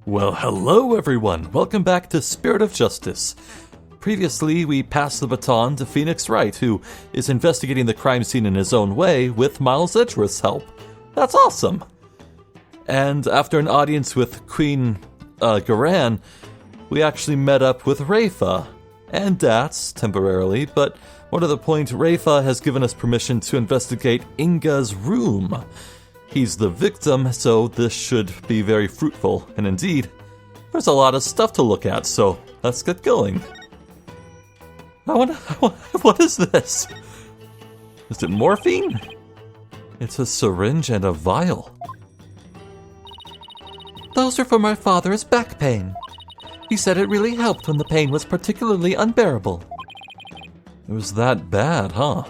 Well, hello everyone! Welcome back to Spirit of Justice. Previously, we passed the baton to Phoenix Wright, who is investigating the crime scene in his own way with Miles Edgeworth's help. That's awesome! And after an audience with Queen Khura'in, we actually met up with Rafa and Dats temporarily, but more to the point, Rafa has given us permission to investigate Inga's room. He's the victim, so this should be very fruitful, and indeed, there's a lot of stuff to look at, so let's get going. What is this? Is it morphine? It's a syringe and a vial. Those are for my father's back pain. He said it really helped when the pain was particularly unbearable. It was that bad, huh?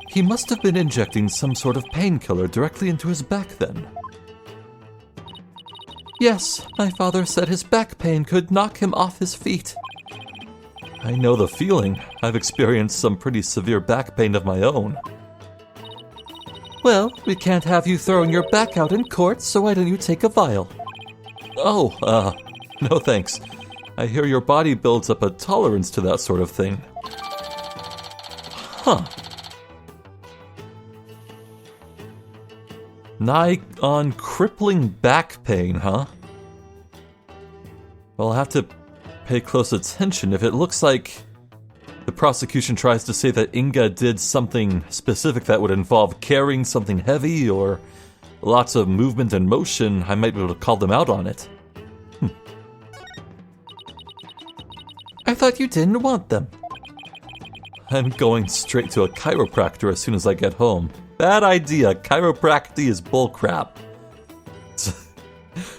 He must have been injecting some sort of painkiller directly into his back then. Yes, my father said his back pain could knock him off his feet. I know the feeling. I've experienced some pretty severe back pain of my own. Well, we can't have you throwing your back out in court, so why don't you take a vial? Oh, no thanks. I hear your body builds up a tolerance to that sort of thing. Huh. Nigh on crippling back pain, huh? Well, I'll have to pay close attention. If it looks like the prosecution tries to say that Inga did something specific that would involve carrying something heavy or lots of movement and motion, I might be able to call them out on it. I thought you didn't want them. I'm going straight to a chiropractor as soon as I get home. Bad idea. Chiropractic is bullcrap.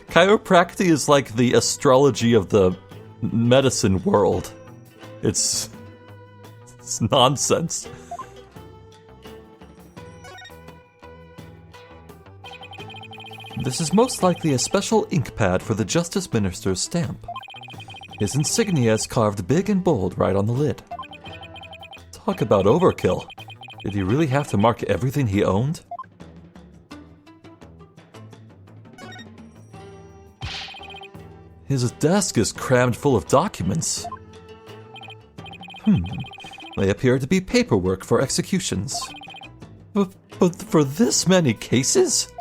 Chiropractic is like the astrology of the medicine world. It's nonsense. This is most likely a special ink pad for the Justice Minister's stamp. His insignia is carved big and bold right on the lid. Talk about overkill. Did he really have to mark everything he owned? His desk is crammed full of documents. They appear to be paperwork for executions. But for this many cases?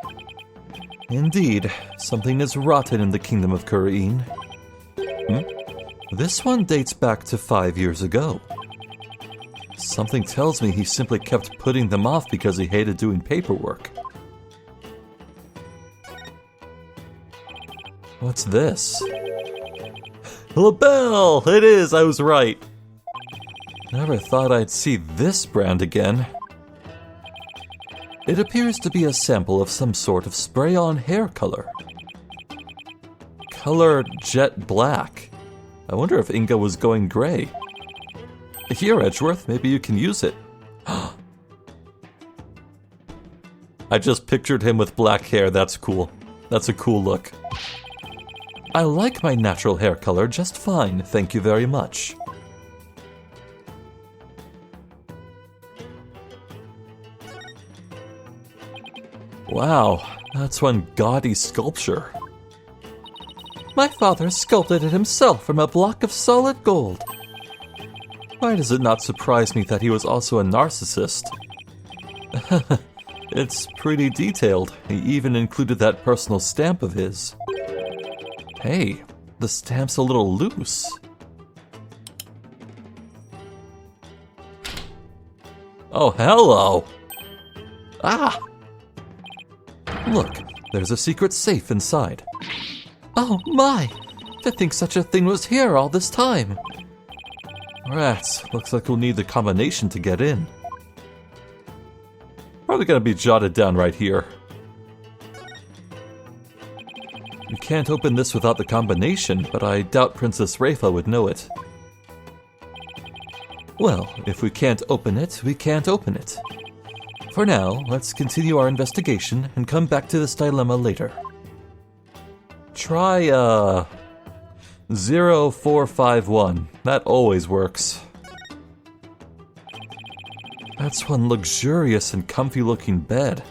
Indeed, something is rotten in the kingdom of Khura'in. This one dates back to 5 years ago. Something tells me he simply kept putting them off because he hated doing paperwork. What's this? LaBelle! It is, I was right. Never thought I'd see this brand again. It appears to be a sample of some sort of spray-on hair color. Color jet black. I wonder if Inga was going gray. Here, Edgeworth, maybe you can use it. I just pictured him with black hair, that's cool. That's a cool look. I like my natural hair color just fine, thank you very much. Wow, that's one gaudy sculpture. My father sculpted it himself from a block of solid gold. Why does it not surprise me that he was also a narcissist? It's pretty detailed. He even included that personal stamp of his. Hey, the stamp's a little loose. Oh, hello! Ah! Look, there's a secret safe inside. Oh my! To think such a thing was here all this time. Rats, looks like we'll need the combination to get in. Probably gonna be jotted down right here. We can't open this without the combination, but I doubt Princess Rafa would know it. Well, if we can't open it, we can't open it. For now, let's continue our investigation and come back to this dilemma later. Try, 0451. That always works. That's one luxurious and comfy looking bed.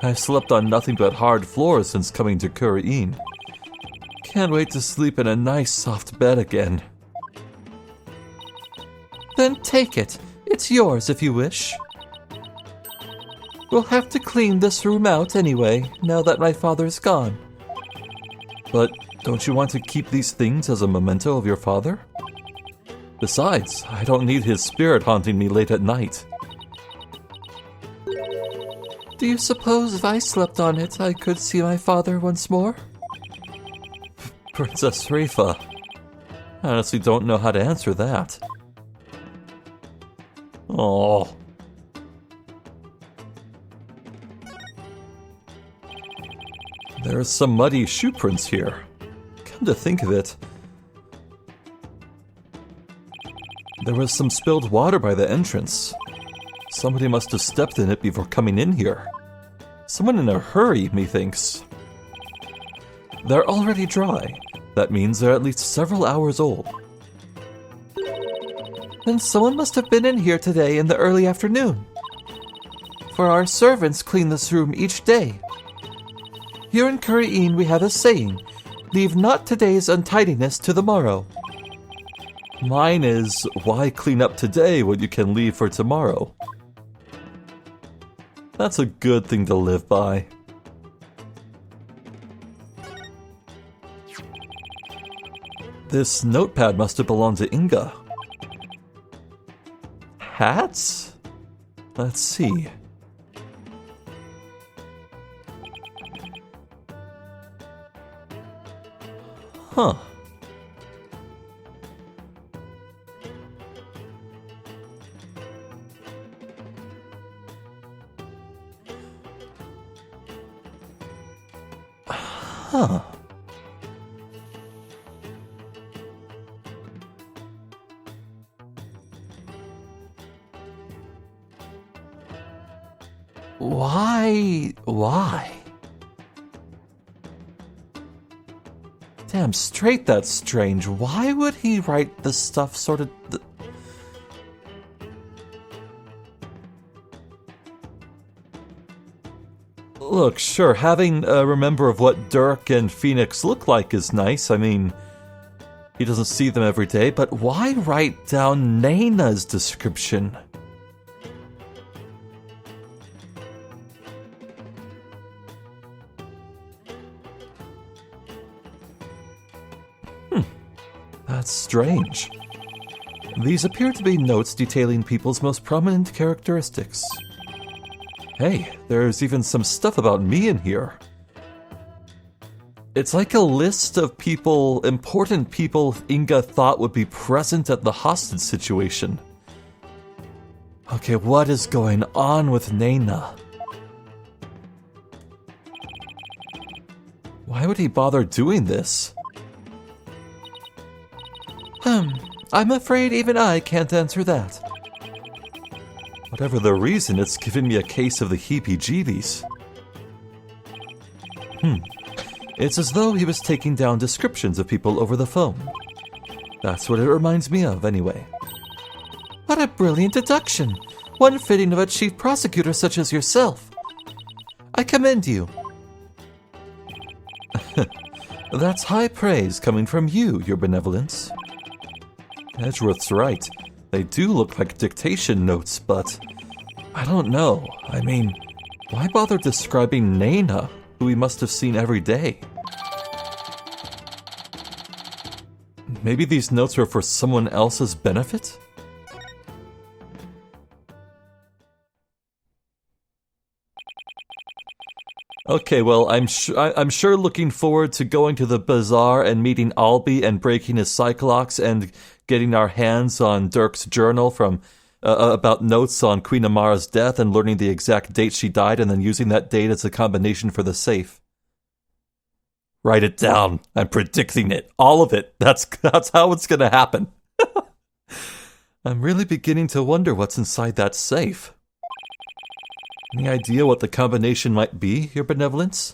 I've slept on nothing but hard floors since coming to Khura'in. Can't wait to sleep in a nice soft bed again. Then take it. It's yours if you wish. We'll have to clean this room out anyway, now that my father's gone. But don't you want to keep these things as a memento of your father? Besides, I don't need his spirit haunting me late at night. Do you suppose if I slept on it, I could see my father once more? Princess Rifa, I honestly don't know how to answer that. Oh. There's some muddy shoe prints here. Come to think of it, there was some spilled water by the entrance. Somebody must have stepped in it before coming in here. Someone in a hurry, methinks. They're already dry. That means they're at least several hours old. Then someone must have been in here today in the early afternoon. For our servants clean this room each day. Here in Khura'in we have a saying, leave not today's untidiness to the morrow. Mine is, why clean up today when you can leave for tomorrow? That's a good thing to live by. This notepad must have belonged to Inga. Hats? Let's see. Huh. Huh. Why? Damn straight, that's strange. Why would he write this stuff sort of... Look, sure, having a remember of what Dirk and Phoenix look like is nice. I mean, he doesn't see them every day, but why write down Naina's description? That's strange. These appear to be notes detailing people's most prominent characteristics. Hey, there's even some stuff about me in here. It's like a list of people, important people Inga thought would be present at the hostage situation. Okay, what is going on with Naina? Why would he bother doing this? I'm afraid even I can't answer that. Whatever the reason, it's given me a case of the heebie-jeebies. It's as though he was taking down descriptions of people over the phone. That's what it reminds me of, anyway. What a brilliant deduction! One fitting of a chief prosecutor such as yourself. I commend you. That's high praise coming from you, your benevolence. Edgeworth's right. They do look like dictation notes, but I don't know. I mean, why bother describing Naina, who we must have seen every day? Maybe these notes are for someone else's benefit? Okay, well, I'm sure looking forward to going to the bazaar and meeting Albie and breaking his Cyclops and getting our hands on Dirk's journal from about notes on Queen Amara's death and learning the exact date she died and then using that date as a combination for the safe. Write it down. I'm predicting it. All of it. That's how it's going to happen. I'm really beginning to wonder what's inside that safe. Any idea what the combination might be, your benevolence?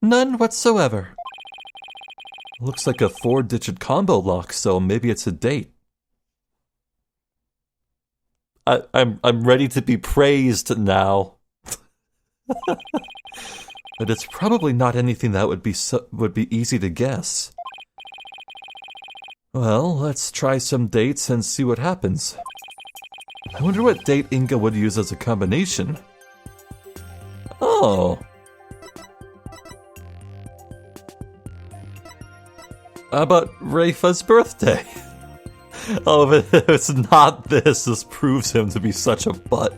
None whatsoever. Looks like a 4-digit combo lock, so maybe it's a date. I'm ready to be praised now. But it's probably not anything that would be easy to guess. Well, let's try some dates and see what happens. I wonder what date Inga would use as a combination. Oh. How about Reifa's birthday? Oh, if it's not this proves him to be such a butt.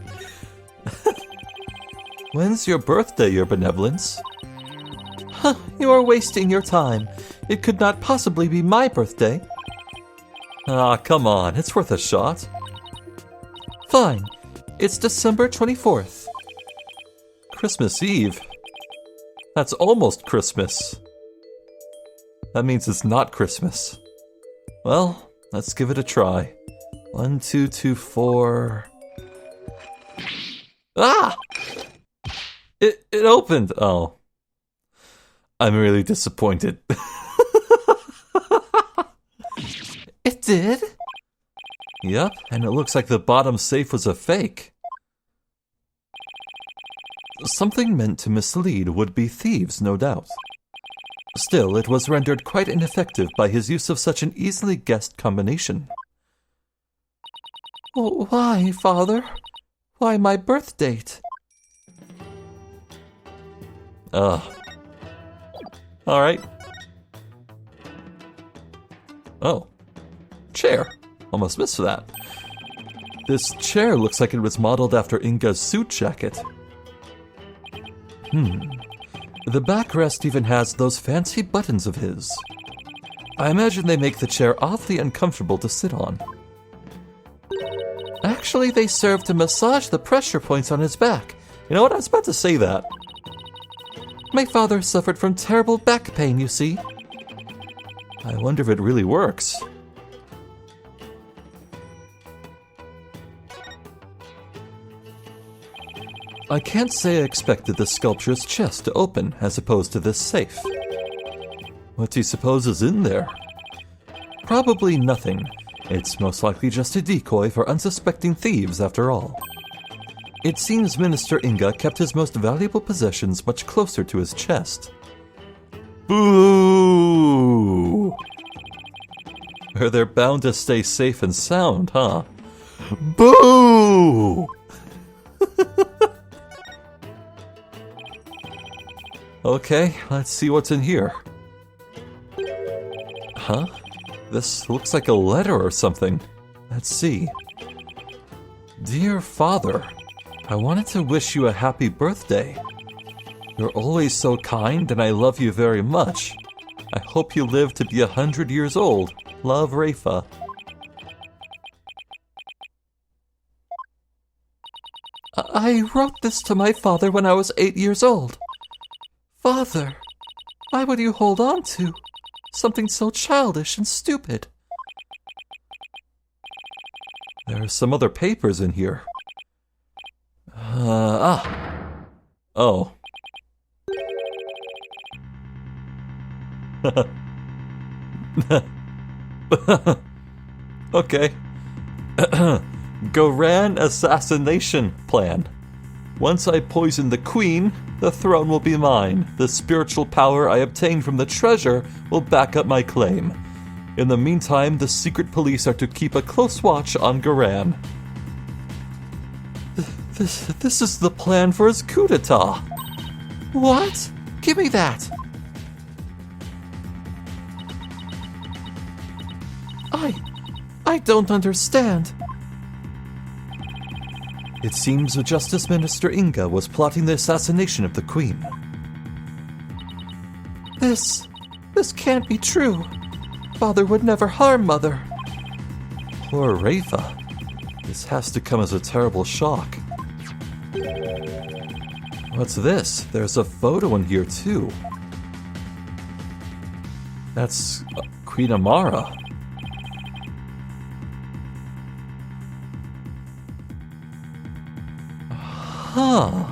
When's your birthday, Your Benevolence? Huh, you are wasting your time. It could not possibly be my birthday. Ah, come on, it's worth a shot. Fine. It's December 24th. Christmas Eve? That's almost Christmas. That means it's not Christmas. Well, let's give it a try. 1, 2, 2, 4... Ah! It opened! Oh. I'm really disappointed. It did? Yep, and it looks like the bottom safe was a fake. Something meant to mislead would-be thieves, no doubt. Still, it was rendered quite ineffective by his use of such an easily guessed combination. Why, Father? Why my birth date? Alright. Oh. Chair. Almost missed that. This chair looks like it was modeled after Inga's suit jacket. The backrest even has those fancy buttons of his. I imagine they make the chair awfully uncomfortable to sit on. Actually, they serve to massage the pressure points on his back. You know what? I was about to say that. My father suffered from terrible back pain, you see. I wonder if it really works. I can't say I expected the sculpture's chest to open as opposed to this safe. What do you suppose is in there? Probably nothing. It's most likely just a decoy for unsuspecting thieves after all. It seems Minister Inga kept his most valuable possessions much closer to his chest. Boo! Or they're bound to stay safe and sound, huh? Boo! Okay, let's see what's in here. Huh? This looks like a letter or something. Let's see. Dear Father, I wanted to wish you a happy birthday. You're always so kind and I love you very much. I hope you live to be 100 years old. Love, Reifa. I wrote this to my father when I was 8 years old. Father, why would you hold on to something so childish and stupid? There are some other papers in here. Oh. Okay. Khura'in assassination plan. Once I poison the queen, the throne will be mine. The spiritual power I obtain from the treasure will back up my claim. In the meantime, the secret police are to keep a close watch on Khura'in. This is the plan for his coup d'etat. What? Give me that. I don't understand. It seems the Justice Minister Inga was plotting the assassination of the Queen. This can't be true. Father would never harm Mother. Poor Reifa. This has to come as a terrible shock. What's this? There's a photo in here too. That's Queen Amara. Huh.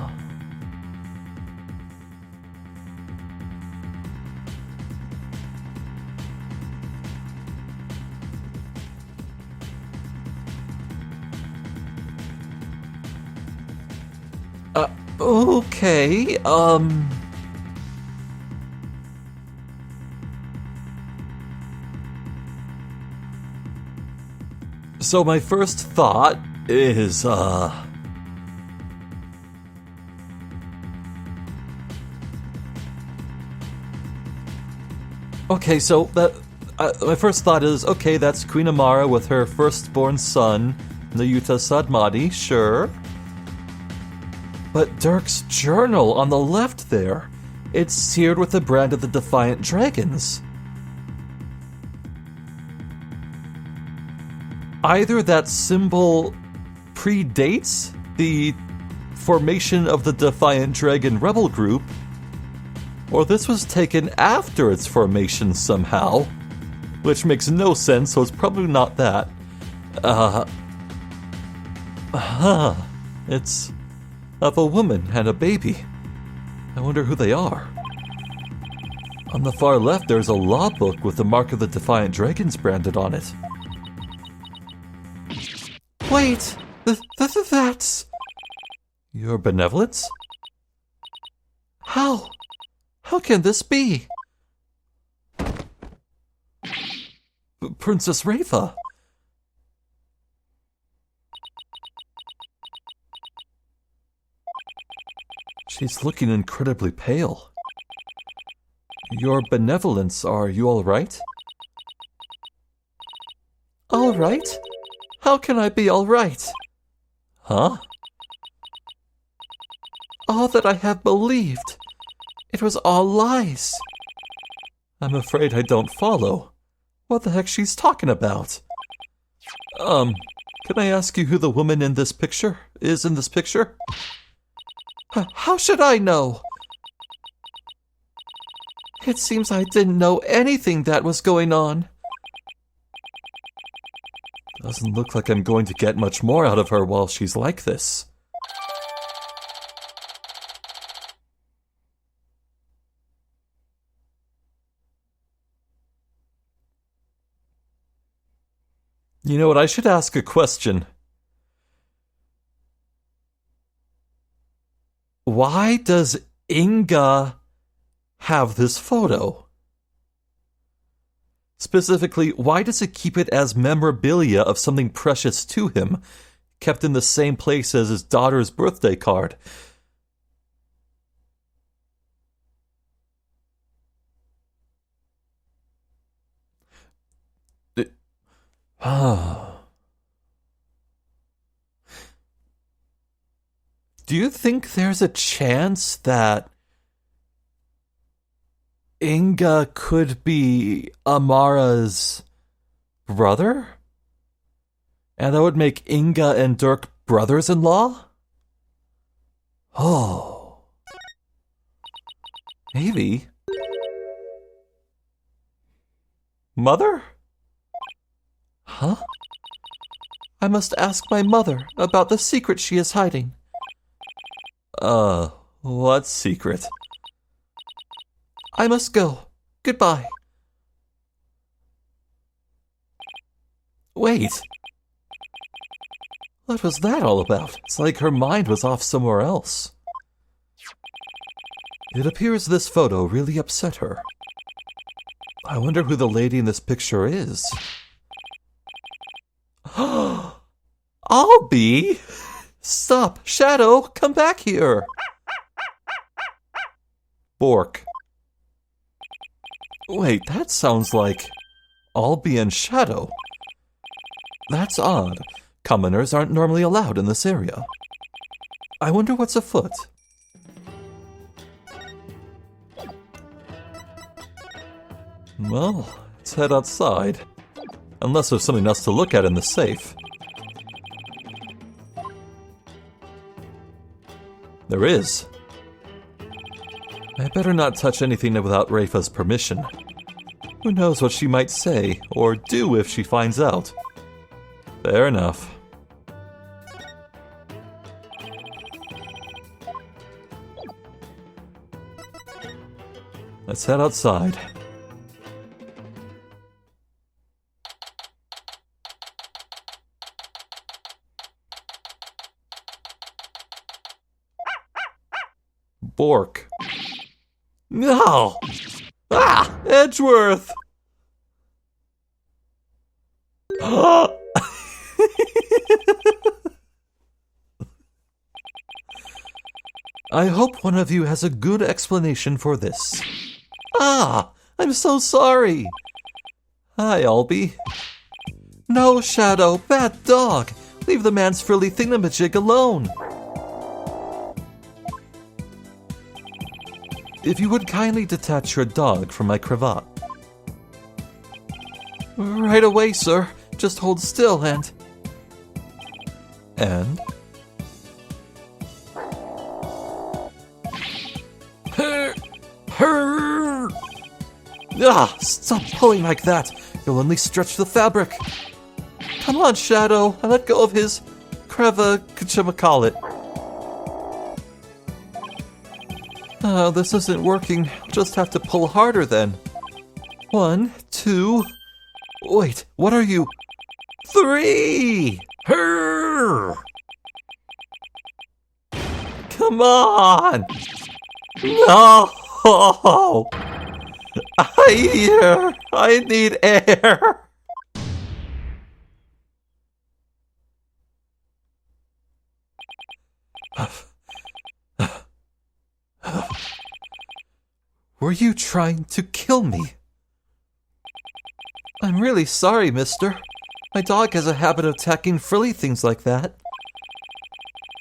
Okay, So my first thought is, okay, so my first thought is, okay, that's Queen Amara with her firstborn son, Nayuta Sadmati, sure. But Dirk's journal on the left there, it's seared with the brand of the Defiant Dragons. Either that symbol predates the formation of the Defiant Dragon rebel group, or this was taken after its formation somehow, which makes no sense, so it's probably not that. It's of a woman and a baby. I wonder who they are. On the far left, there's a law book with the mark of the Defiant Dragons branded on it. wait, that's... Your benevolence? How? How can this be? Princess Rafa. She's looking incredibly pale. Your benevolence, are you all right? All right? How can I be all right? Huh? All that I have believed, it was all lies. I'm afraid I don't follow. What the heck she's talking about? Can I ask you who the woman in this picture is in this picture? How should I know? It seems I didn't know anything that was going on. Doesn't look like I'm going to get much more out of her while she's like this. You know what, I should ask a question. Why does Inga have this photo? Specifically, why does it keep it as memorabilia of something precious to him, kept in the same place as his daughter's birthday card? Do you think there's a chance that Inga could be Amara's brother? And that would make Inga and Dirk brothers-in-law? Oh. Maybe. Mother? Huh? I must ask my mother about the secret she is hiding. What secret? I must go. Goodbye. Wait. What was that all about? It's like her mind was off somewhere else. It appears this photo really upset her. I wonder who the lady in this picture is. I'll be! Stop! Shah'do, come back here! Bork. Wait, that sounds like Albie and Shah'do. That's odd. Commoners aren't normally allowed in this area. I wonder what's afoot. Well, let's head outside. Unless there's something else to look at in the safe. There is. I better not touch anything without Rafa's permission. Who knows what she might say, or do if she finds out. Fair enough. Let's head outside. Bork. No! Ah! Edgeworth! I hope one of you has a good explanation for this. Ah! I'm so sorry! Hi, Albie. No, Shah'do, bad dog! Leave the man's frilly thingamajig alone! If you would kindly detach your dog from my cravat. Right away, sir. Just hold still and... And? Her! Ah! Stop pulling like that! You'll only stretch the fabric. Come on, Shah'do. I let go of his... whatchamacallit. Oh, this isn't working. I'll just have to pull harder then. 1, 2... Wait, what are you? 3! Her! Come on! No! I need air! Were you trying to kill me? I'm really sorry, mister. My dog has a habit of attacking frilly things like that.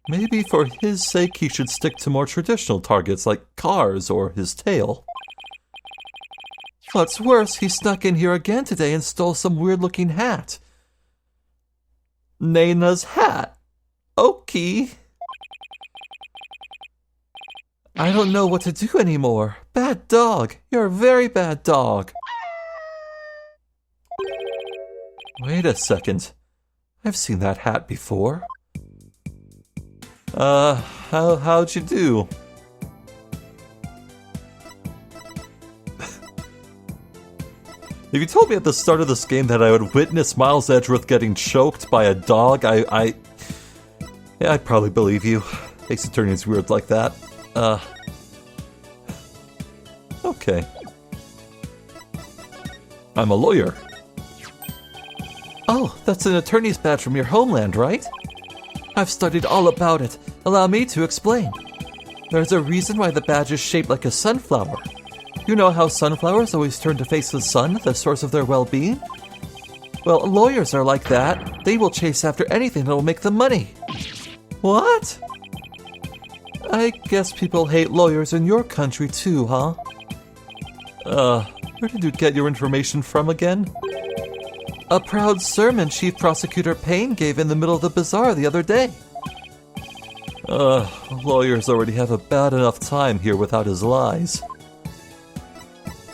Maybe for his sake he should stick to more traditional targets like cars or his tail. What's worse, he snuck in here again today and stole some weird-looking hat. Naina's hat. Okay. I don't know what to do anymore. Bad dog. You're a very bad dog. Wait a second. I've seen that hat before. How'd you do? If you told me at the start of this game that I would witness Miles Edgeworth getting choked by a dog, yeah, I'd probably believe you. Ace Attorney's weird like that. Okay. I'm a lawyer. Oh, that's an attorney's badge from your homeland, right? I've studied all about it. Allow me to explain. There's a reason why the badge is shaped like a sunflower. You know how sunflowers always turn to face the sun, the source of their well-being? Well, lawyers are like that. They will chase after anything that will make them money. What? I guess people hate lawyers in your country too, huh? Where did you get your information from again? A proud sermon Chief Prosecutor Payne gave in the middle of the bazaar the other day. Lawyers already have a bad enough time here without his lies.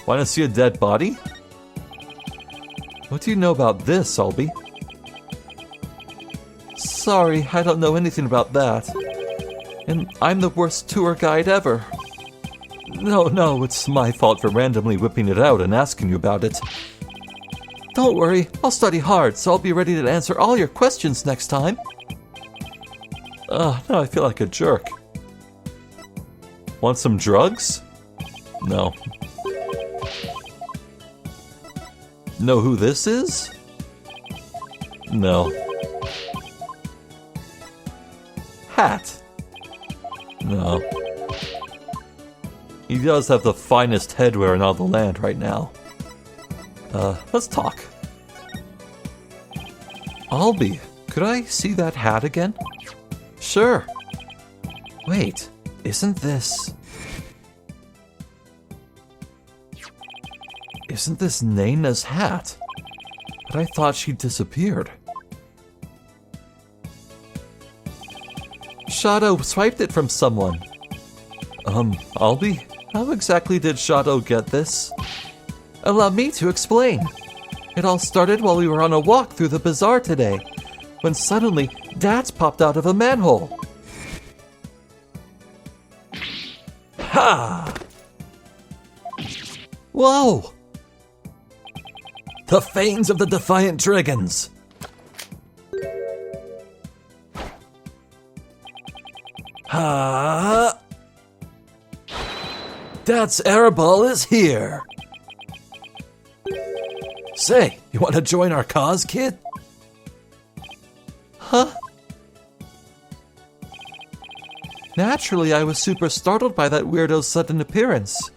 Want to see a dead body? What do you know about this, Albie? Sorry, I don't know anything about that. And I'm the worst tour guide ever. No, it's my fault for randomly whipping it out and asking you about it. Don't worry, I'll study hard, so I'll be ready to answer all your questions next time. Now I feel like a jerk. Want some drugs? No. Know who this is? No. Hat? No. He does have the finest headwear in all the land right now. Let's talk. Albie, could I see that hat again? Sure. Wait, isn't this Naina's hat? But I thought she disappeared. Shah'do swiped it from someone. Albie, how exactly did Shah'do get this? Allow me to explain. It all started while we were on a walk through the bazaar today, when suddenly Dads popped out of a manhole. Ha! Whoa! The fangs of the defiant dragons! Ha! Dad's airball is here! Say, you want to join our cause, kid? Huh? Naturally, I was super startled by that weirdo's sudden appearance.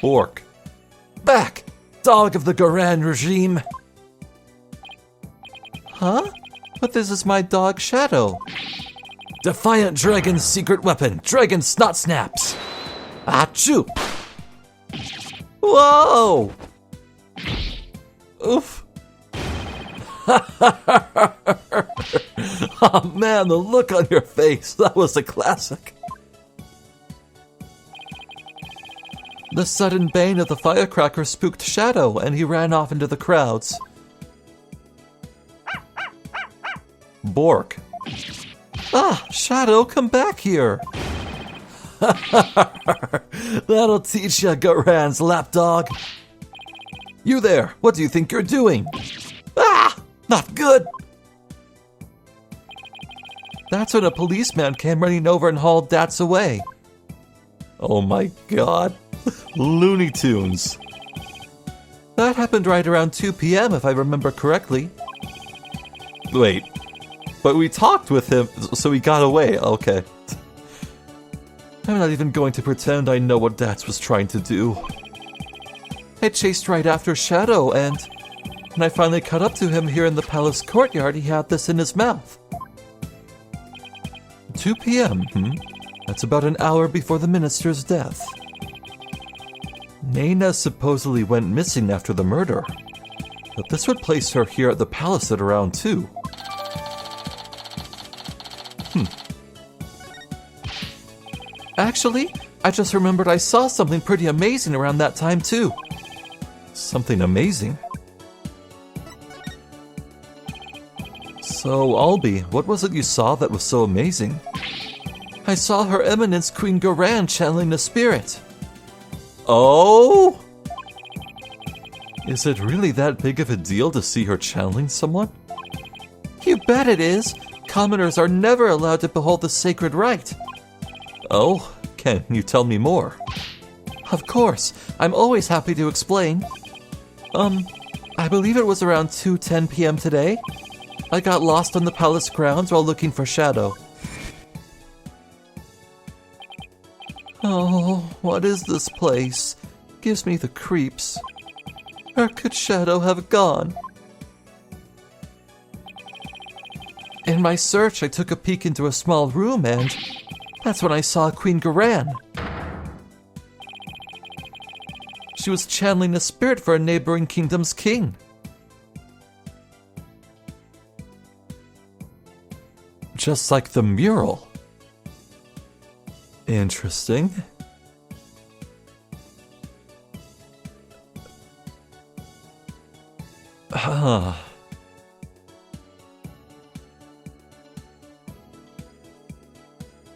Orc. Back! Dog of the Khura'in regime! Huh? But this is my dog, Shah'do. Defiant Dragon's secret weapon, Dragon Snot Snaps! Achoo! Whoa! Oof. Oh man, the look on your face, that was a classic. The sudden bane of the firecracker spooked Shah'do, and he ran off into the crowds. Bork. Ah, Shah'do, come back here! That'll teach ya, Khura'in's lapdog. You there, what do you think you're doing? Ah! Not good! That's when a policeman came running over and hauled Dats away. Oh my god. Looney Tunes. That happened right around 2 p.m. if I remember correctly. Wait, but we talked with him, so he got away. Okay. I'm not even going to pretend I know what Dats was trying to do. I chased right after Shah'do, and when I finally caught up to him here in the palace courtyard, he had this in his mouth. 2 p.m., That's about an hour before the minister's death. Naina supposedly went missing after the murder, but this would place her here at the palace at around 2. Actually, I just remembered I saw something pretty amazing around that time too. Something amazing? So, Albie, what was it you saw that was so amazing? I saw Her Eminence Queen Khura'in channeling the spirit. Oh? Is it really that big of a deal to see her channeling someone? You bet it is! Commoners are never allowed to behold the sacred rite. Oh? Can you tell me more? Of course, I'm always happy to explain. I believe it was around 2:10 p.m. today. I got lost on the palace grounds while looking for Shah'do. Oh, what is this place? Gives me the creeps. Where could Shah'do have gone? In my search, I took a peek into a small room, and that's when I saw Queen Khura'in. She was channeling a spirit for a neighboring kingdom's king. Just like the mural. Interesting.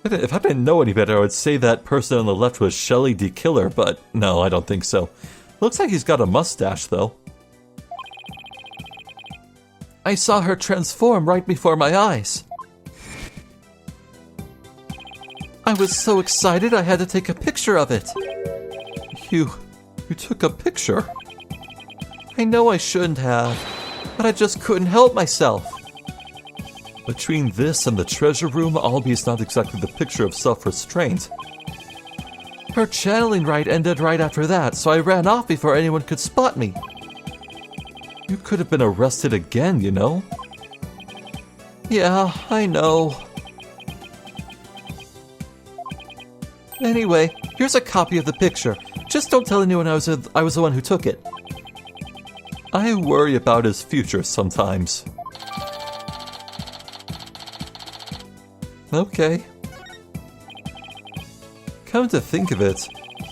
If I didn't know any better, I would say that person on the left was Shelly D. Killer, but no, I don't think so. Looks like he's got a mustache, though. I saw her transform right before my eyes. I was so excited I had to take a picture of it. You took a picture? I know I shouldn't have, but I just couldn't help myself. Between this and the treasure room, Albie's not exactly the picture of self-restraint. Her channeling rite ended right after that, so I ran off before anyone could spot me. You could have been arrested again, you know? Yeah, I know. Anyway, here's a copy of the picture. Just don't tell anyone I was the one who took it. I worry about his future sometimes. Okay. Come to think of it,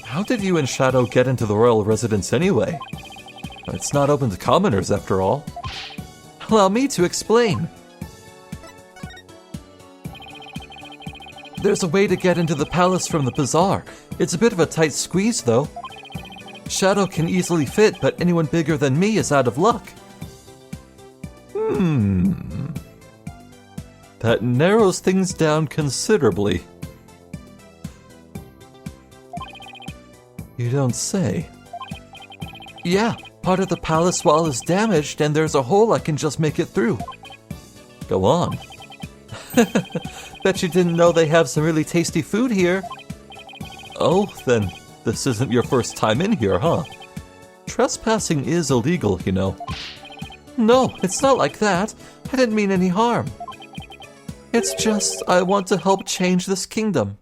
how did you and Shah'do get into the royal residence anyway? It's not open to commoners after all. Allow me to explain. There's a way to get into the palace from the bazaar. It's a bit of a tight squeeze, though. Shah'do can easily fit, but anyone bigger than me is out of luck. That narrows things down considerably. You don't say. Yeah, part of the palace wall is damaged and there's a hole I can just make it through. Go on. Bet you didn't know they have some really tasty food here. Oh, then this isn't your first time in here, huh? Trespassing is illegal, you know. No, it's not like that. I didn't mean any harm. It's just I want to help change this kingdom.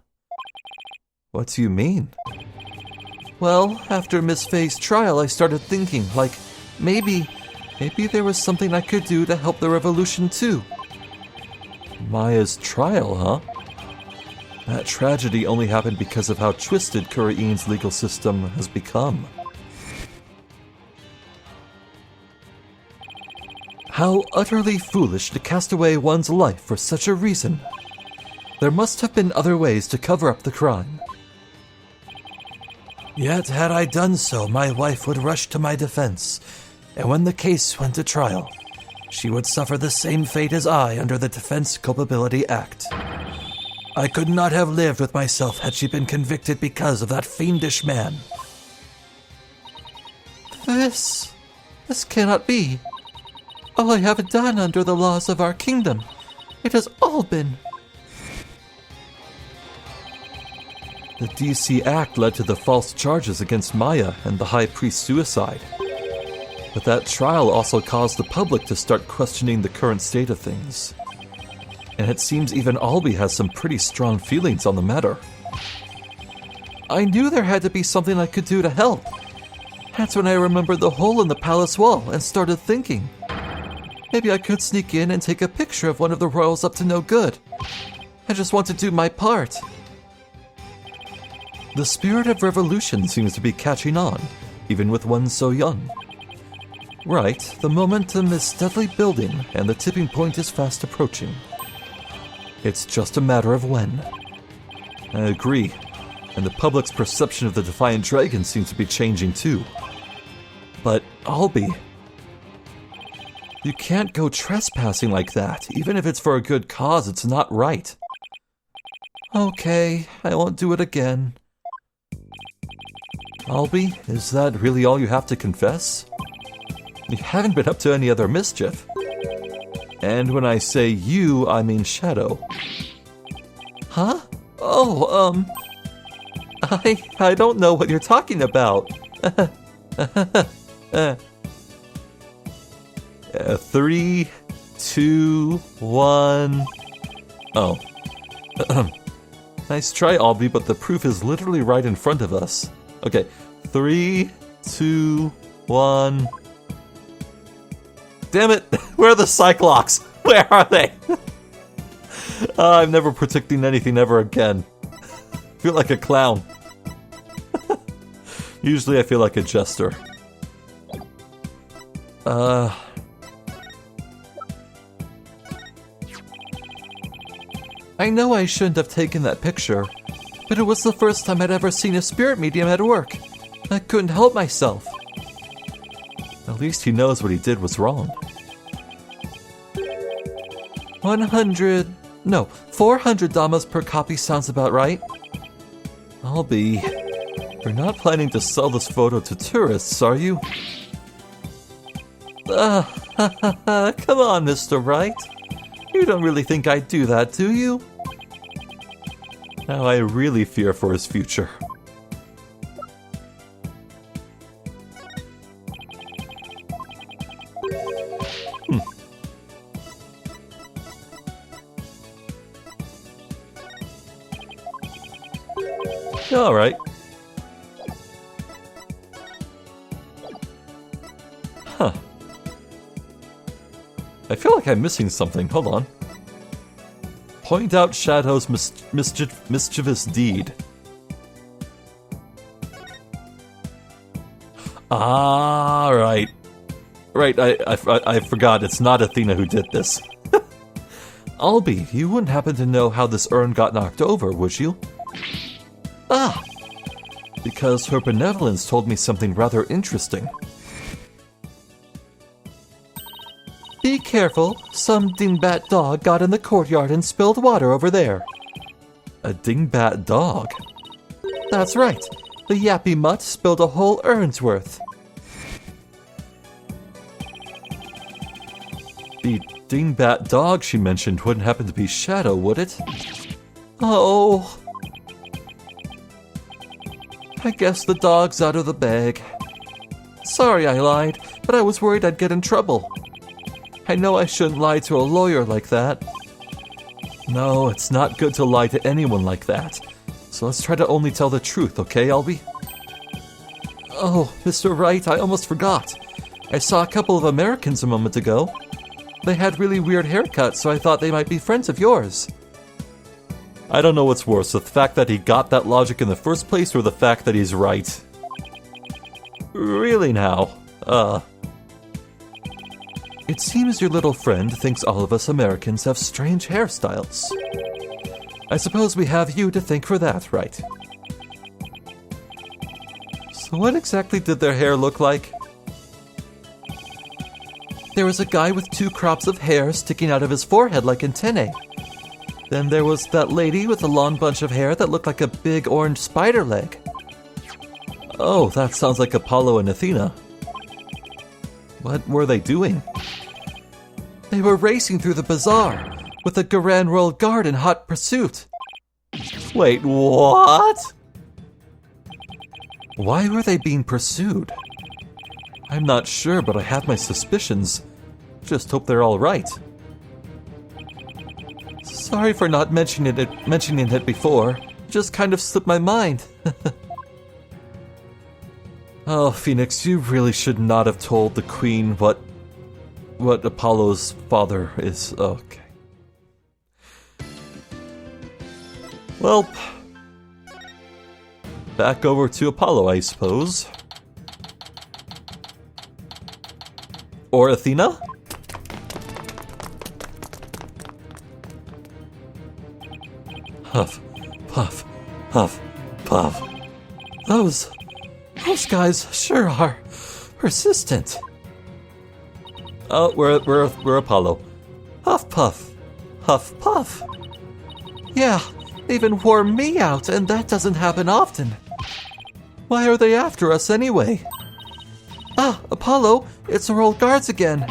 What do you mean? Well, after Miss Faye's trial, I started thinking, like, maybe there was something I could do to help the revolution too. Maya's trial, huh? That tragedy only happened because of how twisted Khura'in's legal system has become. How utterly foolish to cast away one's life for such a reason. There must have been other ways to cover up the crime. Yet, had I done so, my wife would rush to my defense, and when the case went to trial, she would suffer the same fate as I under the Defense Culpability Act. I could not have lived with myself had she been convicted because of that fiendish man. This cannot be. All I have done under the laws of our kingdom. It has all been. The DC Act led to the false charges against Maya and the High Priest's suicide. But that trial also caused the public to start questioning the current state of things. And it seems even Albie has some pretty strong feelings on the matter. I knew there had to be something I could do to help. That's when I remembered the hole in the palace wall and started thinking. Maybe I could sneak in and take a picture of one of the royals up to no good. I just want to do my part. The spirit of revolution seems to be catching on, even with one so young. Right, the momentum is steadily building, and the tipping point is fast approaching. It's just a matter of when. I agree, and the public's perception of the Defiant Dragon seems to be changing too. But, Albie, you can't go trespassing like that. Even if it's for a good cause, it's not right. Okay, I won't do it again. Albie, is that really all you have to confess? You haven't been up to any other mischief. And when I say you, I mean Shah'do. Huh? Oh, I don't know what you're talking about. 3, 2, 1... Oh. Nice try, Albie, but the proof is literally right in front of us. Okay, 3, 2, 1... Damn it! Where are the Cyclops? Where are they? I'm never predicting anything ever again. I feel like a clown. Usually I feel like a jester. I know I shouldn't have taken that picture, but it was the first time I'd ever seen a spirit medium at work. I couldn't help myself. At least he knows what he did was wrong. 400 Damas per copy sounds about right. Albie, you're not planning to sell this photo to tourists, are you? Come on, Mr. Wright. You don't really think I'd do that, do you? Now I really fear for his future. Alright. Huh. I feel like I'm missing something. Hold on. Point out Shah'do's mischievous deed. Ah, right. Right, I forgot. It's not Athena who did this. Albie, you wouldn't happen to know how this urn got knocked over, would you? Ah! Because her benevolence told me something rather interesting. Be careful, some dingbat dog got in the courtyard and spilled water over there. A dingbat dog? That's right. The yappy mutt spilled a whole urn's worth. The dingbat dog she mentioned wouldn't happen to be Shah'do, would it? Oh. I guess the dog's out of the bag. Sorry I lied, but I was worried I'd get in trouble. I know I shouldn't lie to a lawyer like that. No, it's not good to lie to anyone like that. So let's try to only tell the truth, okay, Albie? Oh, Mr. Wright, I almost forgot. I saw a couple of Americans a moment ago. They had really weird haircuts, so I thought they might be friends of yours. I don't know what's worse, the fact that he got that logic in the first place or the fact that he's right. Really now? It seems your little friend thinks all of us Americans have strange hairstyles. I suppose we have you to thank for that, right? So what exactly did their hair look like? There was a guy with 2 crops of hair sticking out of his forehead like antennae. Then there was that lady with a long bunch of hair that looked like a big orange spider leg. Oh, that sounds like Apollo and Athena. What were they doing? They were racing through the bazaar with the Grand Royal Guard in hot pursuit. Wait, what? Why were they being pursued? I'm not sure, but I have my suspicions. Just hope they're all right. Sorry for not mentioning it before. Just kind of slipped my mind. Oh, Phoenix, you really should not have told the Queen what Apollo's father is. Okay. Well, back over to Apollo, I suppose. Or Athena? Huff, puff, huff, puff. Those guys sure are persistent. Oh, we're Apollo. Huff puff, huff puff. Yeah, they even wore me out, and that doesn't happen often. Why are they after us anyway? Ah, Apollo, it's our old guards again.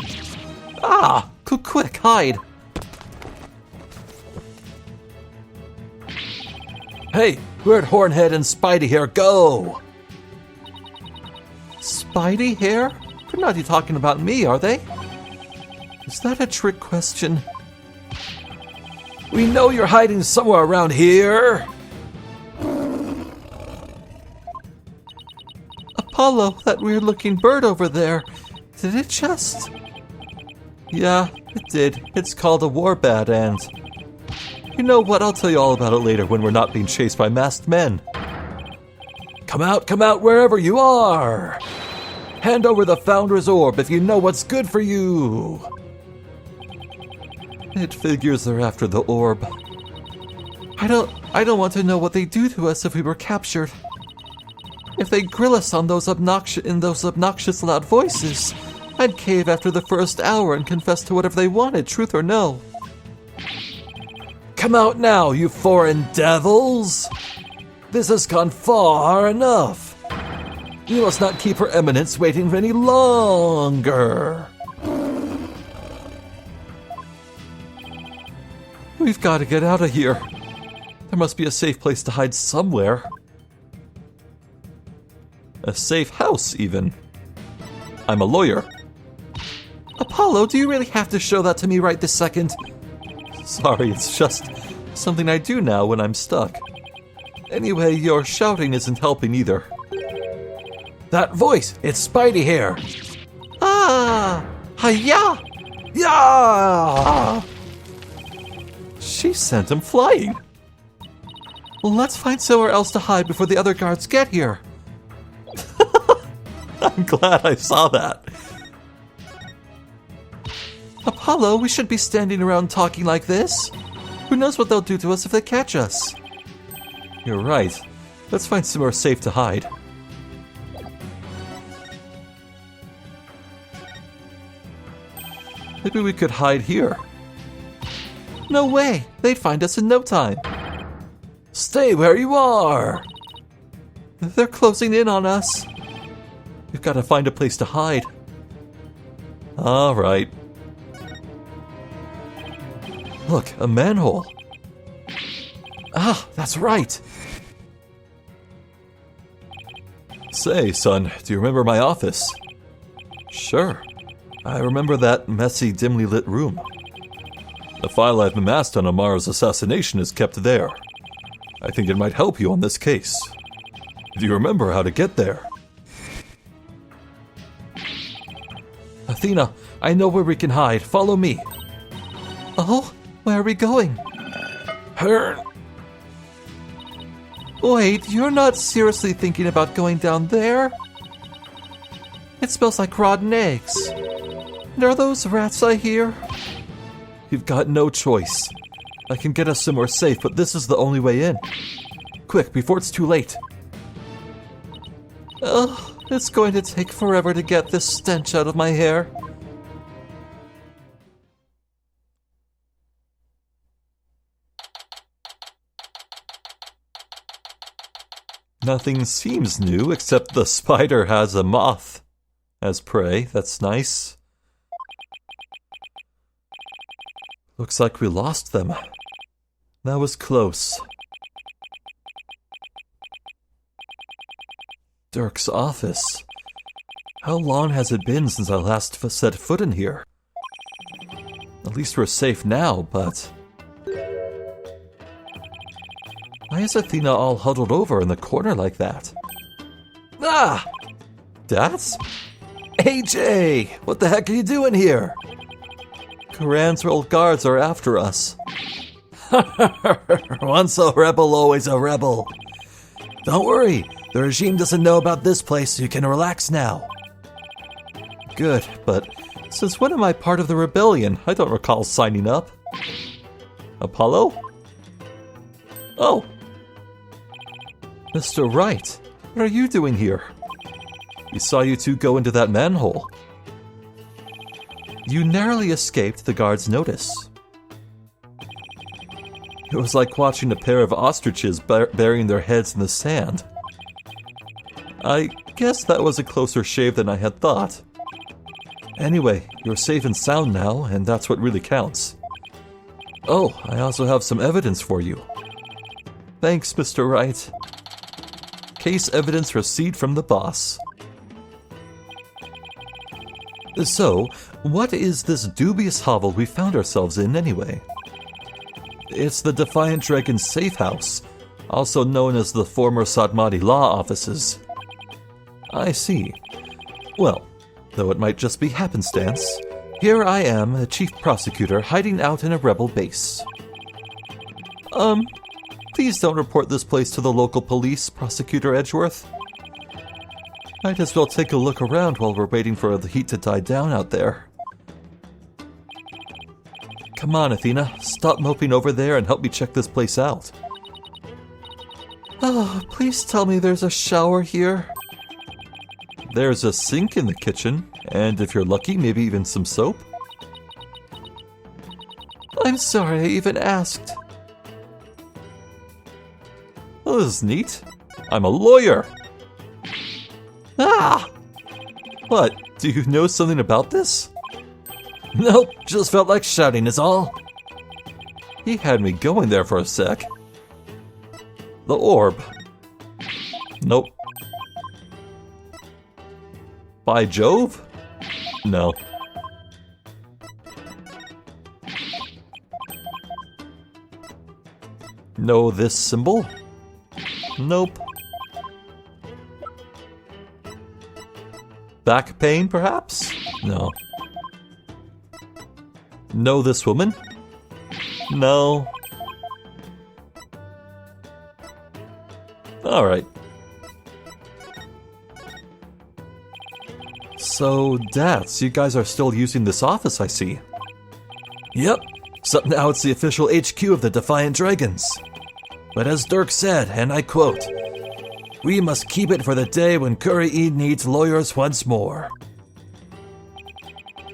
Ah, quick, hide. Hey, where'd Hornhead and Spidey Hair go? Spidey Hair? They're not talking about me, are they? Is that a trick question? We know you're hiding somewhere around here. Apollo, that weird-looking bird over there. Did it just... Yeah, it did. It's called a warbad, and... You know what? I'll tell you all about it later when we're not being chased by masked men. Come out wherever you are! Hand over the Founder's Orb if you know what's good for you! It figures they're after the orb. I don't want to know what they'd do to us if we were captured. If they grill us on those obnoxious loud voices, I'd cave after the first hour and confess to whatever they wanted, truth or no. Come out now, you foreign devils! This has gone far enough. You must not keep Her Eminence waiting for any longer. We've got to get out of here. There must be a safe place to hide somewhere. A safe house, even. I'm a lawyer. Apollo, do you really have to show that to me right this second? Sorry, it's just something I do now when I'm stuck. Anyway, your shouting isn't helping either. That voice! It's Spidey Hair! Ah! Hi-ya! Yeah! She sent him flying. Well, let's find somewhere else to hide before the other guards get here. I'm glad I saw that. Apollo, we shouldn't be standing around talking like this. Who knows what they'll do to us if they catch us? You're right. Let's find somewhere safe to hide. Maybe we could hide here. No way! They'd find us in no time. Stay where you are! They're closing in on us. We've got to find a place to hide. All right. Look, a manhole. Ah, that's right. Say, son, do you remember my office? Sure. I remember that messy, dimly lit room. The file I've amassed on Amara's assassination is kept there. I think it might help you on this case. Do you remember how to get there? Athena, I know where we can hide. Follow me. Oh, where are we going? Her. Wait, you're not seriously thinking about going down there? It smells like rotten eggs. And are those rats I hear? You've got no choice. I can get us somewhere safe, but this is the only way in. Quick, before it's too late. Ugh, it's going to take forever to get this stench out of my hair. Nothing seems new, except the spider has a moth as prey. That's nice. Looks like we lost them. That was close. Dirk's office. How long has it been since I last set foot in here? At least we're safe now, but... Why is Athena all huddled over in the corner like that? Ah! That's... AJ! What the heck are you doing here? Khura'in's old guards are after us. Once a rebel, always a rebel. Don't worry, the regime doesn't know about this place, so you can relax now. Good, but since when am I part of the rebellion? I don't recall signing up. Apollo? Oh! Mr. Wright, what are you doing here? We saw you two go into that manhole. You narrowly escaped the guards' notice. It was like watching a pair of ostriches burying their heads in the sand. I guess that was a closer shave than I had thought. Anyway, you're safe and sound now, and that's what really counts. Oh, I also have some evidence for you. Thanks, Mr. Wright. Case evidence received from the boss. So, what is this dubious hovel we found ourselves in anyway? It's the Defiant Dragon Safe House, also known as the former Satmati Law Offices. I see. Well, though it might just be happenstance, here I am, a chief prosecutor, hiding out in a rebel base. Please don't report this place to the local police, Prosecutor Edgeworth. Might as well take a look around while we're waiting for the heat to die down out there. Come on, Athena, stop moping over there and help me check this place out. Oh, please tell me there's a shower here. There's a sink in the kitchen, and if you're lucky, maybe even some soap. I'm sorry I even asked. Well, this is neat. I'm a lawyer. Ah! What, do you know something about this? Nope, just felt like shouting is all. He had me going there for a sec. The orb. Nope. By Jove? No. Know this symbol? Nope. Back pain, perhaps? No. Know this woman? No. Alright. So, Dats, you guys are still using this office, I see. Yep, except now it's the official HQ of the Defiant Dragons. But as Dirk said, and I quote, "We must keep it for the day when Khura'in needs lawyers once more."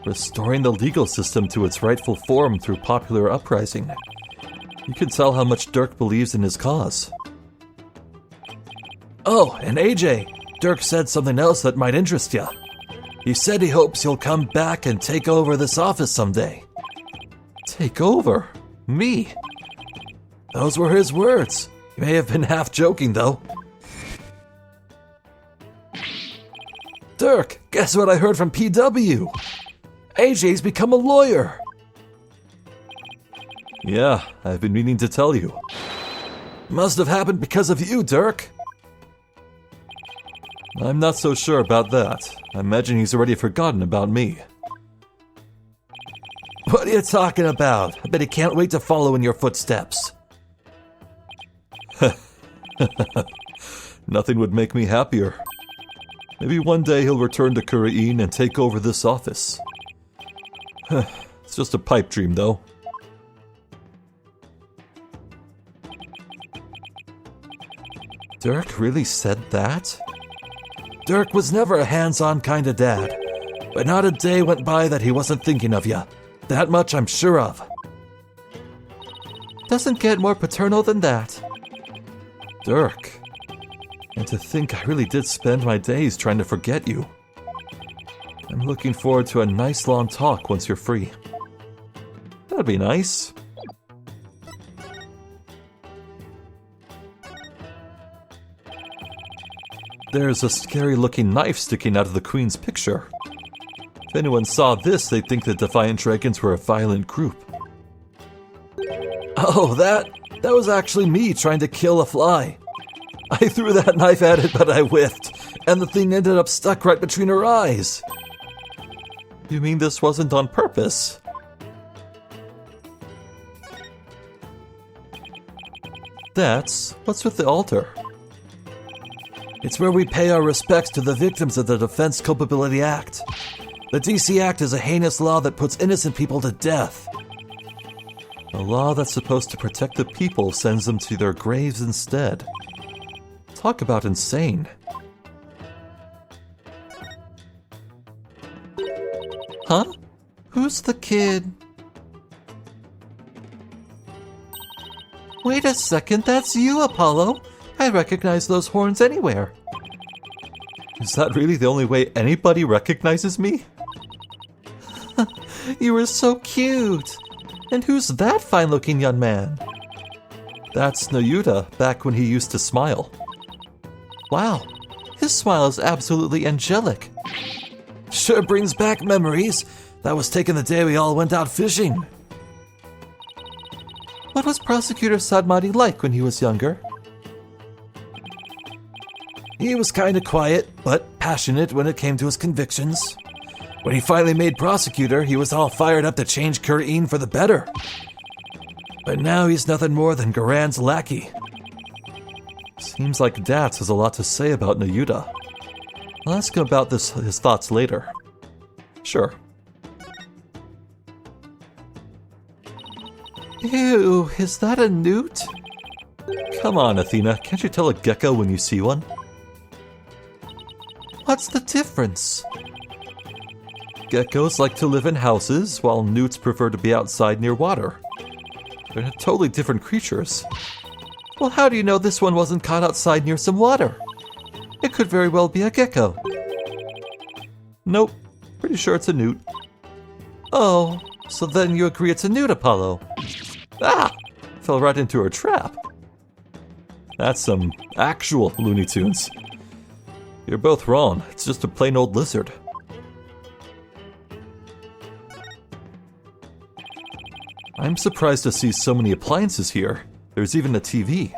restoring the legal system to its rightful form through popular uprising. You can tell how much Dirk believes in his cause. Oh, and AJ, Dirk said something else that might interest you. He said he hopes you'll come back and take over this office someday. Take over? Me? Those were his words. He may have been half joking, though. Dirk, guess what I heard from PW? AJ's become a lawyer. Yeah, I've been meaning to tell you. Must have happened because of you, Dirk. I'm not so sure about that. I imagine he's already forgotten about me. What are you talking about? I bet he can't wait to follow in your footsteps. Nothing would make me happier. Maybe one day he'll return to Khura'in and take over this office. It's just a pipe dream, though. Dirk really said that? Dirk was never a hands-on kind of dad, but not a day went by that he wasn't thinking of you. That much I'm sure of. Doesn't get more paternal than that. Dirk. And to think I really did spend my days trying to forget you. I'm looking forward to a nice long talk once you're free. That'd be nice. There's a scary-looking knife sticking out of the Queen's picture. If anyone saw this, they'd think the Defiant Dragons were a violent group. Oh, that was actually me trying to kill a fly. I threw that knife at it, but I whiffed, and the thing ended up stuck right between her eyes. You mean this wasn't on purpose? What's with the altar? It's where we pay our respects to the victims of the Defense Culpability Act. The DC Act is a heinous law that puts innocent people to death. A law that's supposed to protect the people sends them to their graves instead. Talk about insane. Huh? Who's the kid? Wait a second, that's you, Apollo. I recognize those horns anywhere. Is that really the only way anybody recognizes me? You were so cute. And who's that fine-looking young man? That's Noyuta, back when he used to smile. Wow, his smile is absolutely angelic. Sure brings back memories. That was taken the day we all went out fishing. What was Prosecutor Sadmati like when he was younger? He was kind of quiet, but passionate when it came to his convictions. When he finally made prosecutor, he was all fired up to change Khura'in for the better. But now he's nothing more than Garan's lackey. Seems like Dats has a lot to say about Noyuta. I'll ask him about his thoughts later. Sure. Ew, is that a newt? Come on, Athena, can't you tell a gecko when you see one? What's the difference? Geckos like to live in houses, while newts prefer to be outside near water. They're totally different creatures. Well, how do you know this one wasn't caught outside near some water? It could very well be a gecko. Nope, pretty sure it's a newt. Oh, so then you agree it's a newt, Apollo. Ah! Fell right into her trap. That's some actual Looney Tunes. You're both wrong, it's just a plain old lizard. I'm surprised to see so many appliances here. There's even a TV.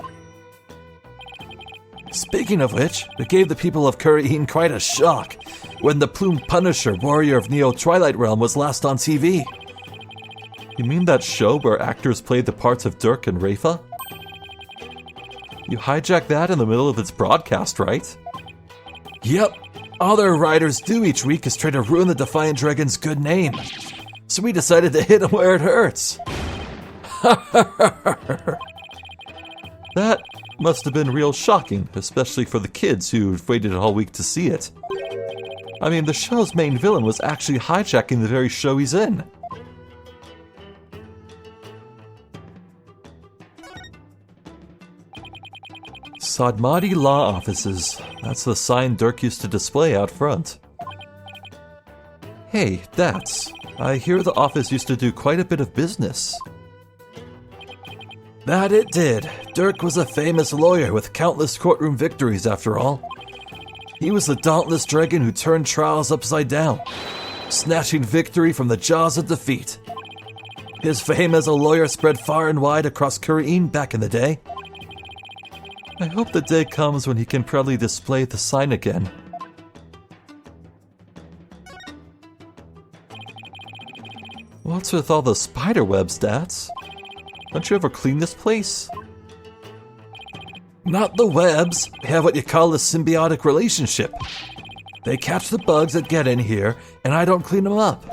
Speaking of which, it gave the people of Khura'in quite a shock when the Plumed Punisher, warrior of Neo Twilight Realm, was last on TV. You mean that show where actors played the parts of Dirk and Rafa? You hijacked that in the middle of its broadcast, right? Yep. All their writers do each week is try to ruin the Defiant Dragon's good name. So we decided to hit him where it hurts. That must have been real shocking, especially for the kids who've waited all week to see it. I mean, the show's main villain was actually hijacking the very show he's in. Sadmati Law Offices. That's the sign Dirk used to display out front. Hey, Dats. I hear the office used to do quite a bit of business. That it did. Dirk was a famous lawyer with countless courtroom victories, after all. He was the dauntless dragon who turned trials upside down, snatching victory from the jaws of defeat. His fame as a lawyer spread far and wide across Khura'in back in the day. I hope the day comes when he can proudly display the sign again. What's with all the spider webs, Dats? Don't you ever clean this place? Not the webs. They have what you call a symbiotic relationship. They catch the bugs that get in here, and I don't clean them up.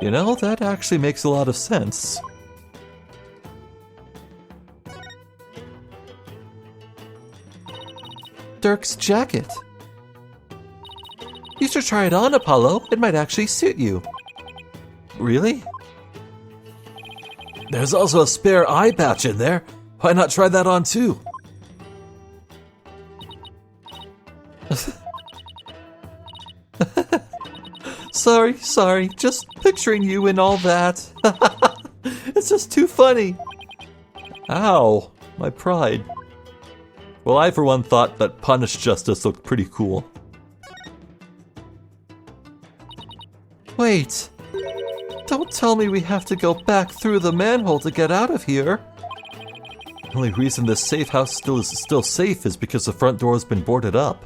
You know, that actually makes a lot of sense. Dirk's jacket. You should try it on, Apollo. It might actually suit you. Really? There's also a spare eye patch in there. Why not try that on too? Sorry. Just picturing you and all that. It's just too funny. Ow, my pride. Well, I for one thought that Punished Justice looked pretty cool. Wait. Don't tell me we have to go back through the manhole to get out of here. The only reason this safe house is still safe is because the front door has been boarded up.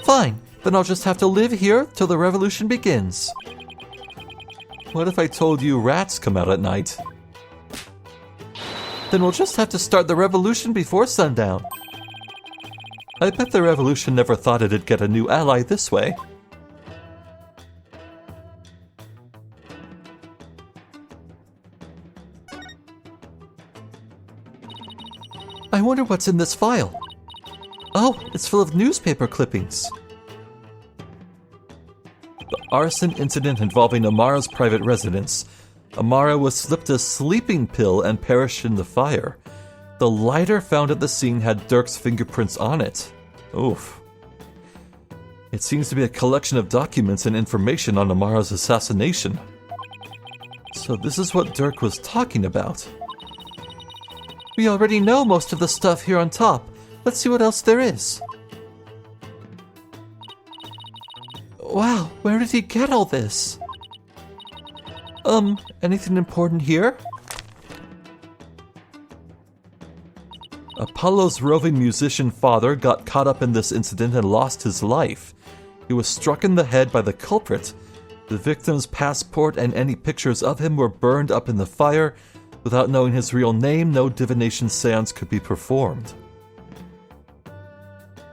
Fine, then I'll just have to live here till the revolution begins. What if I told you rats come out at night? Then we'll just have to start the revolution before sundown. I bet the revolution never thought it'd get a new ally this way. I wonder what's in this file. Oh, it's full of newspaper clippings. The arson incident involving Amara's private residence. Amara was slipped a sleeping pill and perished in the fire. The lighter found at the scene had Dirk's fingerprints on it. Oof. It seems to be a collection of documents and information on Amara's assassination. So this is what Dirk was talking about. We already know most of the stuff here on top. Let's see what else there is. Wow, where did he get all this? Anything important here? Apollo's roving musician father got caught up in this incident and lost his life. He was struck in the head by the culprit. The victim's passport and any pictures of him were burned up in the fire. Without knowing his real name, no divination seance could be performed.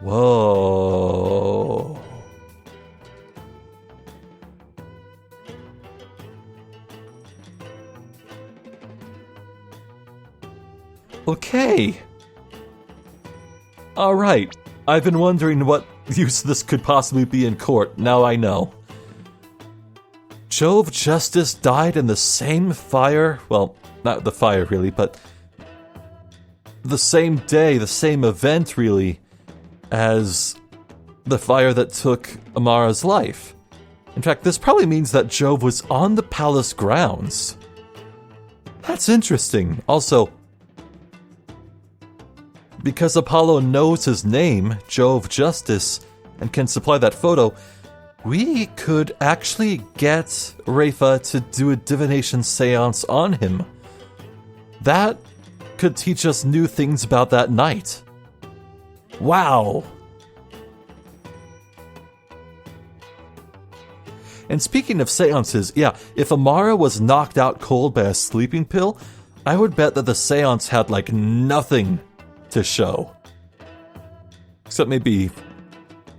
Whoa. Okay. Alright. I've been wondering what use this could possibly be in court. Now I know. Jove Justice died in the same fire. Well, not the fire really, but the same day, the same event really, as the fire that took Amara's life. In fact, this probably means that Jove was on the palace grounds. That's interesting. Also, because Apollo knows his name, Jove Justice, and can supply that photo, we could actually get Rafa to do a divination seance on him. That could teach us new things about that night. Wow! And speaking of seances, yeah, if Amara was knocked out cold by a sleeping pill, I would bet that the seance had like nothing to show. Except maybe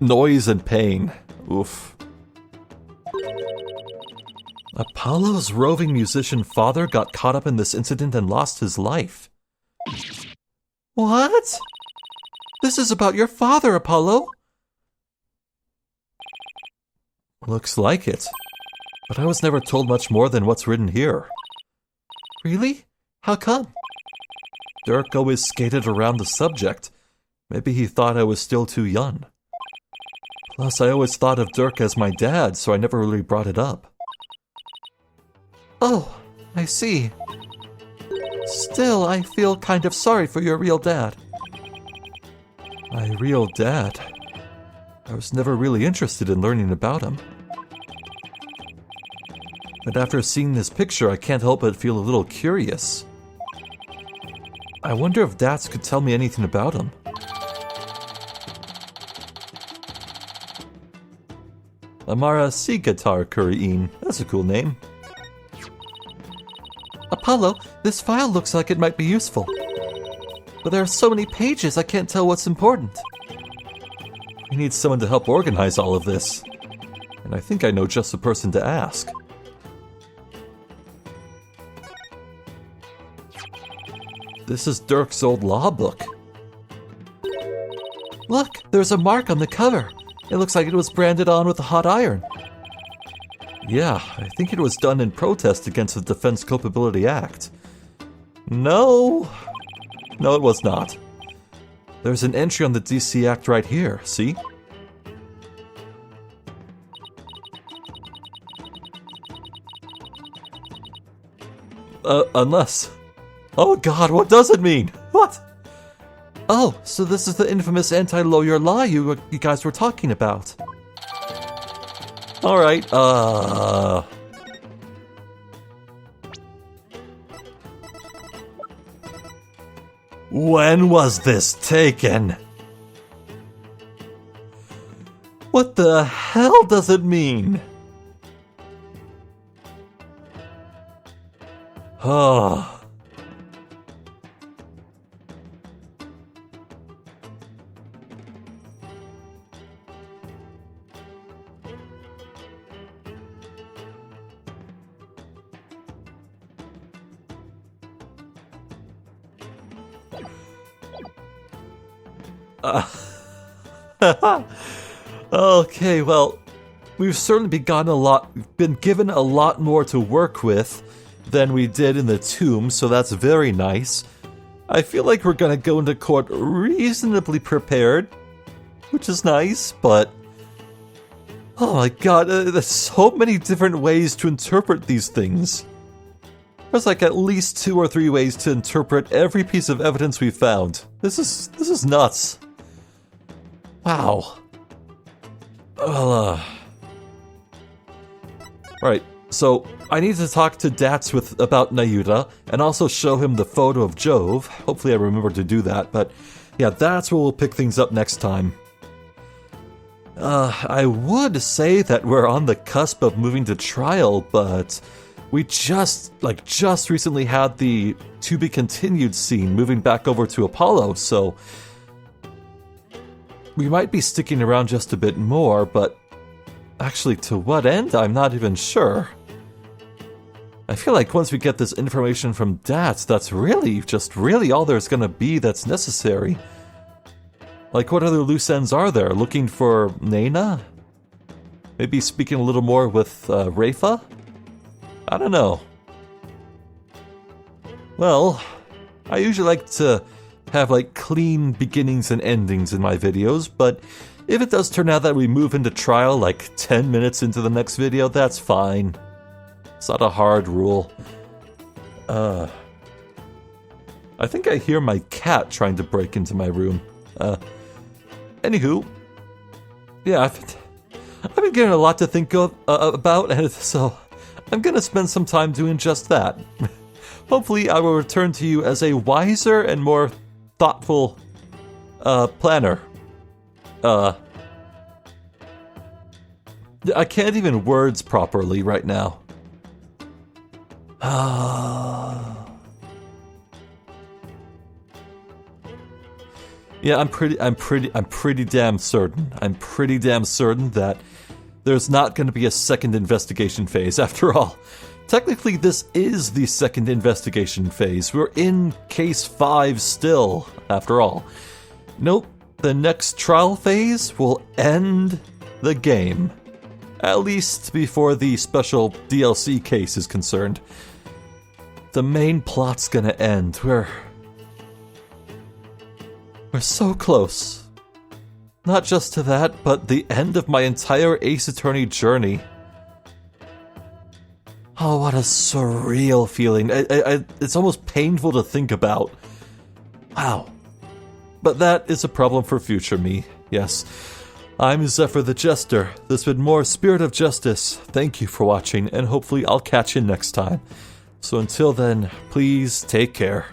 noise and pain. Oof. Apollo's roving musician father got caught up in this incident and lost his life. What? This is about your father, Apollo. Looks like it. But I was never told much more than what's written here. Really? How come? Dirk always skated around the subject. Maybe he thought I was still too young. Plus, I always thought of Dirk as my dad, so I never really brought it up. Oh, I see. Still, I feel kind of sorry for your real dad. My real dad? I was never really interested in learning about him. But after seeing this picture, I can't help but feel a little curious. I wonder if Dats could tell me anything about him. Amara Sea Guitar Khura'in. That's a cool name. Apollo, this file looks like it might be useful. But there are so many pages, I can't tell what's important. We need someone to help organize all of this. And I think I know just the person to ask. This is Dirk's old law book. Look, there's a mark on the cover. It looks like it was branded on with a hot iron. Yeah, I think it was done in protest against the Defense Culpability Act. No, it was not. There's an entry on the DC Act right here, see? Unless... Oh god, what does it mean? What? Oh, so this is the infamous anti-lawyer law you guys were talking about. Alright, When was this taken? What the hell does it mean? Oh. Okay, well, we've certainly been given a lot more to work with than we did in the tomb, so that's very nice. I feel like we're gonna go into court reasonably prepared, which is nice, but... Oh my god, there's so many different ways to interpret these things. There's like at least 2 or 3 ways to interpret every piece of evidence we found. This is nuts. Wow. Right, so I need to talk to Dats about Nayuta, and also show him the photo of Jove. Hopefully I remember to do that, but yeah, that's where we'll pick things up next time. I would say that we're on the cusp of moving to trial, but we just recently had the to be continued scene moving back over to Apollo, so we might be sticking around just a bit more, but actually to what end, I'm not even sure. I feel like once we get this information from Dats, that's really all there's gonna be that's necessary. Like, what other loose ends are there? Looking for Nena? Maybe speaking a little more with Rafa? I don't know. Well, I usually like to have like clean beginnings and endings in my videos, but if it does turn out that we move into trial like 10 minutes into the next video, that's fine. It's not a hard rule. I think I hear my cat trying to break into my room. Anywho, yeah, I've been getting a lot to think of, about, and so I'm gonna spend some time doing just that. Hopefully I will return to you as a wiser and more thoughtful planner. I can't even words properly right now. Yeah, I'm pretty damn certain. I'm pretty damn certain that there's not going to be a second investigation phase after all. Technically, this is the second investigation phase. We're in case 5 still, after all. Nope, the next trial phase will end the game. At least before the special DLC case is concerned. The main plot's gonna end. We're so close. Not just to that, but the end of my entire Ace Attorney journey. Oh, what a surreal feeling. It's almost painful to think about. Wow. But that is a problem for future me, yes. I'm Zephyr the Jester. This has been more Spirit of Justice. Thank you for watching, and hopefully I'll catch you next time. So until then, please take care.